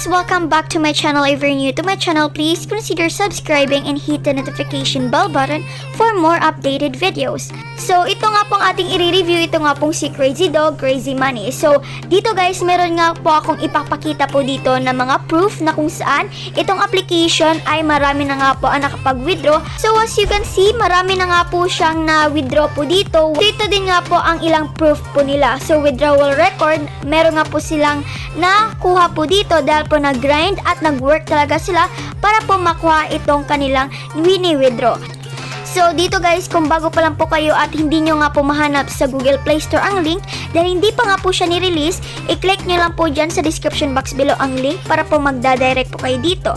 guys! Welcome back to my channel. If you're new to my channel, please consider subscribing and hit the notification bell button for more updated videos. So, ito nga pong ating i-review, ito nga pong si Crazy Dog, Crazy Money. So, dito guys, meron nga po akong ipapakita po dito na mga proof na kung saan itong application ay marami na nga po ang nakapag-withdraw. So, as you can see, marami na nga po siyang na-withdraw po dito. Dito din nga po ang ilang proof po nila. So, withdrawal record, meron nga po silang nakuha po dito dahil po nag-grind at nag-work talaga sila para po makuha itong kanilang wini-withdraw. So, dito guys, kung bago pa lang po kayo at hindi nyo nga po mahanap sa Google Play Store ang link, dahil hindi pa nga po siya ni-release, i-click nyo lang po dyan sa description box below ang link para po magdadirect po kayo dito.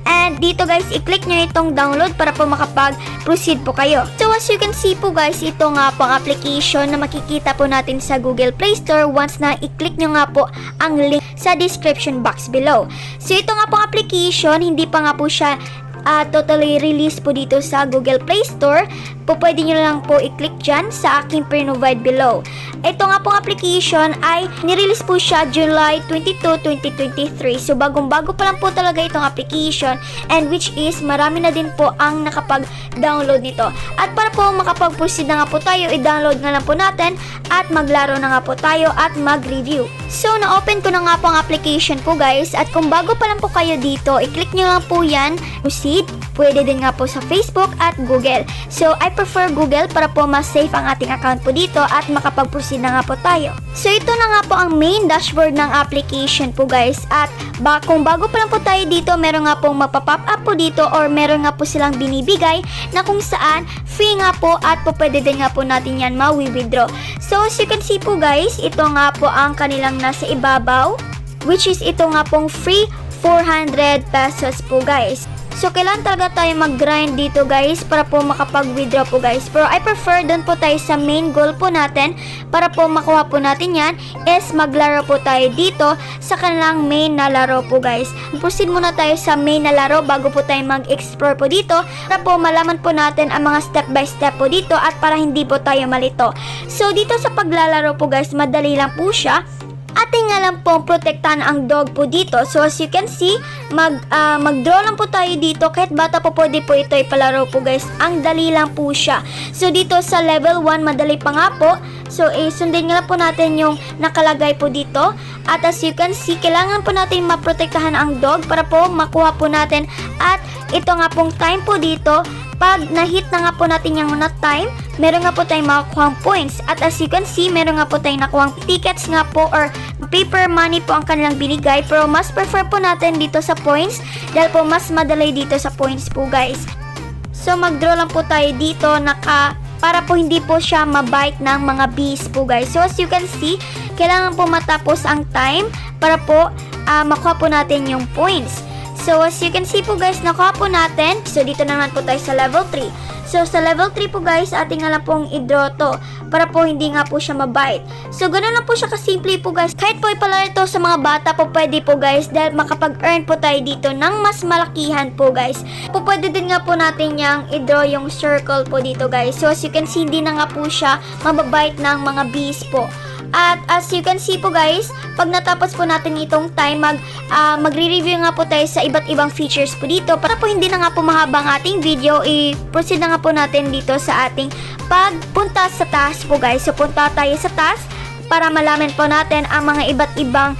And dito guys, i-click nyo itong download para po makapag-proceed po kayo. So, as you can see po guys, ito nga po ang application na makikita po natin sa Google Play Store once na i-click nyo nga po ang link sa description box below. So, ito nga po ang application, hindi pa nga po siya totally release po dito sa Google Play Store. Pwede nyo lang po i-click dyan sa aking pre-provide below. Ito nga pong application ay nirelease po siya July 22, 2023. So bagong-bago pa lang po talaga itong application, and which is marami na din po ang nakapag-download nito. At para po makapag-proceed na nga po tayo, i-download nga lang po natin at maglaro na nga po tayo at mag-review. So na-open ko na nga po ang application po guys, at kung bago pa lang po kayo dito, i-click nyo lang po yan, proceed. Pwede din nga po sa Facebook at Google. So, I prefer Google para po mas safe ang ating account po dito at makapag-proceed na nga po tayo. So, ito na nga po ang main dashboard ng application po guys. At kung bago pa lang po tayo dito, meron nga pong mapapop up po dito or meron nga po silang binibigay na kung saan free nga po at po pwede din nga po natin yan mawi-withdraw. So, as you can see po guys, ito nga po ang kanilang nasa ibabaw, which is ito nga pong free 400 pesos po guys. So, kailangan talaga tayo mag-grind dito guys para po makapag-withdraw po guys. Pero I prefer doon po tayo sa main goal po natin para po makuha po natin yan is maglaro po tayo dito sa kanilang main na laro po guys. Proceed muna tayo sa main na laro bago po tayo mag-explore po dito para po malaman po natin ang mga step by step po dito at para hindi po tayo malito. So, dito sa paglalaro po guys, madali lang po siya. Ating nga lang pong protektahan ang dog po dito. So, as you can see, mag-draw lang po tayo dito. Kahit bata po pwede po ito ipalaro po guys. Ang dali lang po siya. So, dito sa level 1, madali pa nga po. So, sundin nga lang po natin yung nakalagay po dito. At as you can see, kailangan po natin maprotektahan ang dog para po makuha po natin. At ito nga pong time po dito. Pag na-hit na nga po natin yung na time, meron nga po tayong makakuhang points. At as you can see, meron nga po tayong nakuhang tickets nga po or paper money po ang kanilang binigay. Pero mas prefer po natin dito sa points dahil po mas madali dito sa points po guys. So mag-draw lang po tayo dito para po hindi po siya mabite ng mga bees po guys. So as you can see, kailangan po matapos ang time para po makuha po natin yung points. So, as you can see po guys, nakuha po natin. So, dito naman po tayo sa level 3. So, sa level 3 po guys, ating nga lang pong i-draw to para po hindi nga po siya mabite. So, ganoon lang po siya kasimple po guys. Kahit po ipalaro to sa mga bata po pwede po guys dahil makapag-earn po tayo dito ng mas malakihan po guys. Po pwede din nga po natin yung i-draw yung circle po dito guys. So, as you can see, hindi na nga po siya mababite ng mga bees po. At as you can see po guys, pag natapos po natin itong time, magre-review nga po tayo sa iba't ibang features po dito. Para po hindi na nga po mahaba ang ating video, i-proceed na nga po natin dito sa ating pagpunta sa taas po guys. So punta tayo sa taas para malaman po natin ang mga iba't ibang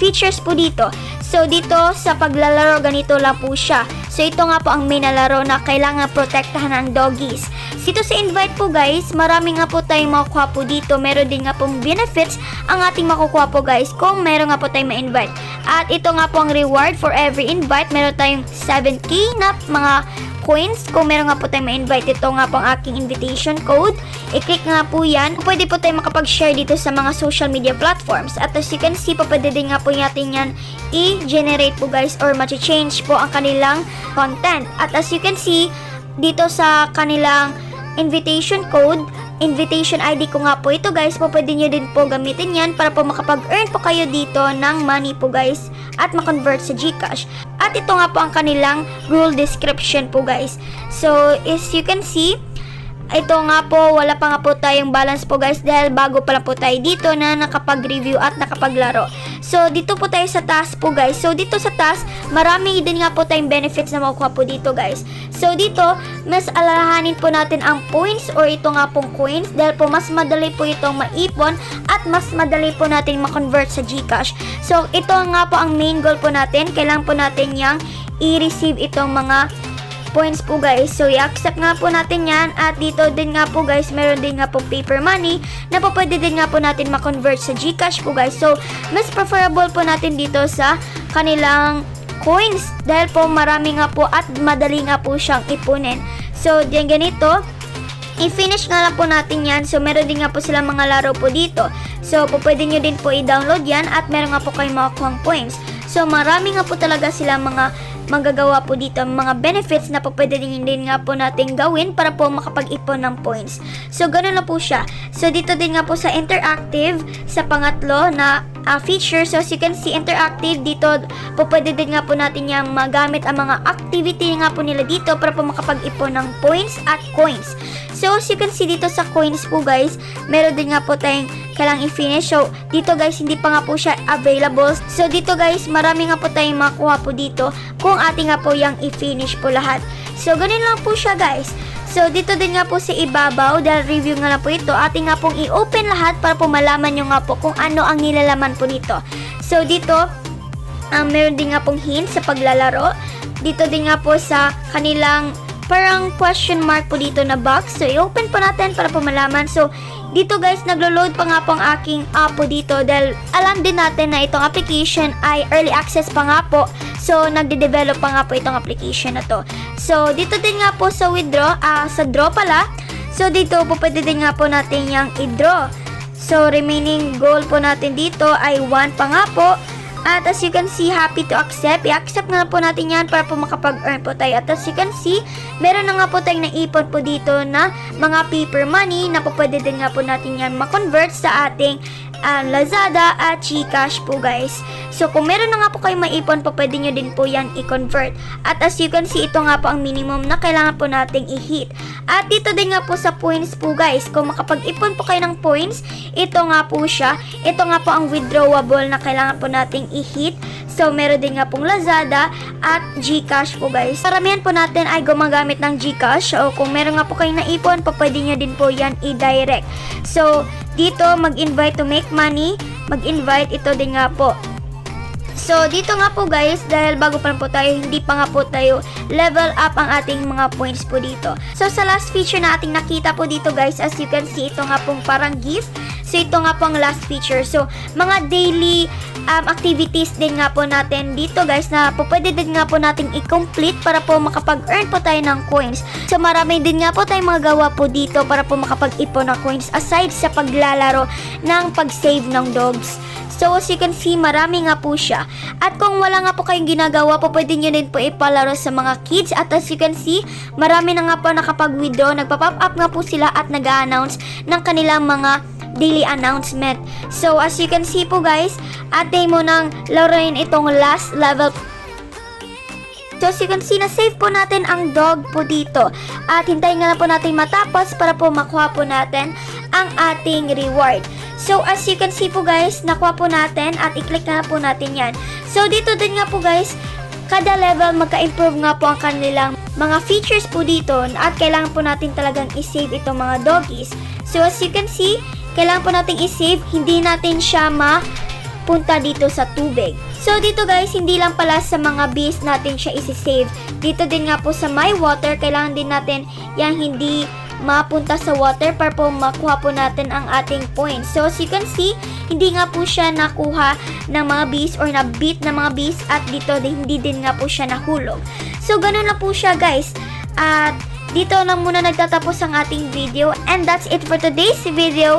features po dito. So dito sa paglalaro, ganito lang po siya. So ito nga po ang main na laro na kailangan protektahan ng doggies. Dito sa invite po guys, marami nga po tayong makukuha po dito. Meron din nga pong benefits ang ating makukuha po guys kung meron nga po tayong ma-invite. At ito nga po ang reward for every invite. Meron tayong 7k na mga coins kung meron nga po tayong ma-invite. Ito nga po ang aking invitation code. I-click nga po yan. Pwede po tayong makapag-share dito sa mga social media platforms. At as you can see, pwede din nga po natin yan i-generate po guys or ma-change po ang kanilang content. At as you can see, dito sa kanilang invitation code, invitation ID ko nga po ito guys, po pwede nyo din po gamitin yan para po makapag-earn po kayo dito ng money po guys at makonvert sa GCash. At ito nga po ang kanilang rule description po guys. So as you can see, ito nga po, wala pa nga po tayong balance po guys dahil bago pa lang po tayo dito na nakapag-review at nakapaglaro. So, dito po tayo sa taas po guys. So, dito sa taas, marami din nga po tayong benefits na makukuha po dito guys. So, dito, mas alalahanin po natin ang points or ito nga pong coins dahil po mas madali po itong maipon at mas madali po natin makonvert sa GCash. So, ito nga po ang main goal po natin. Kailangan po natin yang i-receive itong mga points po guys. So, i-accept nga po natin yan. At dito din nga po guys, meron din nga po paper money na po pwede din nga po natin makonvert sa GCash po guys. So, mas preferable po natin dito sa kanilang coins dahil po marami nga po at madali nga po siyang ipunin. So, diyan ganito. I-finish nga lang po natin yan. So, meron din nga po silang mga laro po dito. So, po pwede nyo din po i-download yan at meron nga po kayong makukuhang points. So, marami nga po talaga silang mga magagawa po dito, mga benefits na po pwede din nga po natin gawin para po makapag-ipon ng points. So, ganun na po siya. So, dito din nga po sa interactive, sa pangatlo na feature. So, as you can see, interactive, dito po pwede din nga po natin yung magamit ang mga activity nga po nila dito para po makapag-ipon ng points at coins. So, as you can see dito sa coins po guys, meron din nga po tayong kailangang i-finish. So, dito guys, hindi pa nga po siya available. So, dito guys, marami nga po tayong makuha po dito kung ating nga po yung i-finish po lahat. So, ganun lang po siya guys. So, dito din nga po sa ibabaw, dahil review nga lang po ito, ating nga pong i-open lahat para po malaman nyo nga po kung ano ang nilalaman po nito. So, dito, meron din nga pong hint sa paglalaro. Dito din nga po sa kanilang parang question mark po dito na box. So, i-open po natin para po malaman. So, dito guys, naglo-load pa nga po ang aking app po dito dahil alam din natin na itong application ay early access pa nga po. So, nagde-develop pa nga po itong application na to. So, dito din nga po sa withdraw, sa draw pala. So, dito po pwede din nga po natin yung i-draw. So, remaining goal po natin dito ay 1 pa nga po. At as you can see, happy to accept. I-accept na po natin yan para po makapag-earn po tayo. At as you can see, meron na nga po tayong naipon po dito na mga paper money na po pwede din nga po natin yan makonvert sa ating Lazada at GCash po guys. So kung meron na nga po kayong maipon po, pwede nyo din po yan i-convert. At as you can see, ito nga po ang minimum na kailangan po nating i-hit. At dito din nga po sa points po guys, kung makapag-ipon po kayo ng points, ito nga po siya. Ito nga po ang withdrawable na kailangan po nating i-hit. So meron din nga pong Lazada at GCash po guys. Karamihan po natin ay gumagamit ng GCash. O kung meron nga po kayong naipon po, pwede nyo din po yan i-direct. So dito, mag-invite to make money, mag-invite, ito din nga po. So, dito nga po guys, dahil bago pa lang po tayo, hindi pa nga po tayo level up ang ating mga points po dito. So, sa last feature na ating nakita po dito guys, as you can see, ito nga pong parang gift. So, ito nga po ang last feature. So, mga daily activities din nga po natin dito guys na po pwede din nga po natin i-complete para po makapag-earn po tayo ng coins. So, marami din nga po tayong magawa po dito para po makapag-ipon ng coins aside sa paglalaro ng pag-save ng dogs. So, as you can see, marami nga po siya. At kung wala nga po kayong ginagawa po, pwede nyo din po ipalaro sa mga kids. At as you can see, marami na nga po nakapag-withdraw. Nagpa-pop up nga po sila at nag-a-announce ng kanilang mga daily announcement. So, as you can see po guys, atay mo nang laruin itong last level. So, as you can see, na-save po natin ang dog po dito. At hintayin nga na po natin matapos para po makuha po natin ang ating reward. So, as you can see po guys, nakuha po natin at i-click na po natin yan. So, dito din nga po guys, kada level magka-improve nga po ang kanilang mga features po dito at kailangan po natin talagang i-save itong mga doggies. So, as you can see, kailangan po natin i-save, hindi natin siya mapunta dito sa tubig. So, dito guys, hindi lang pala sa mga bees natin siya isi-save. Dito din nga po sa my water, kailangan din natin yung hindi mapunta sa water para po makuha po natin ang ating points. So, as you can see, hindi nga po siya nakuha ng mga bees or na-beat ng mga bees at dito hindi din nga po siya nahulog. So, ganun na po siya guys. At dito lang muna nagtatapos ang ating video and that's it for today's video.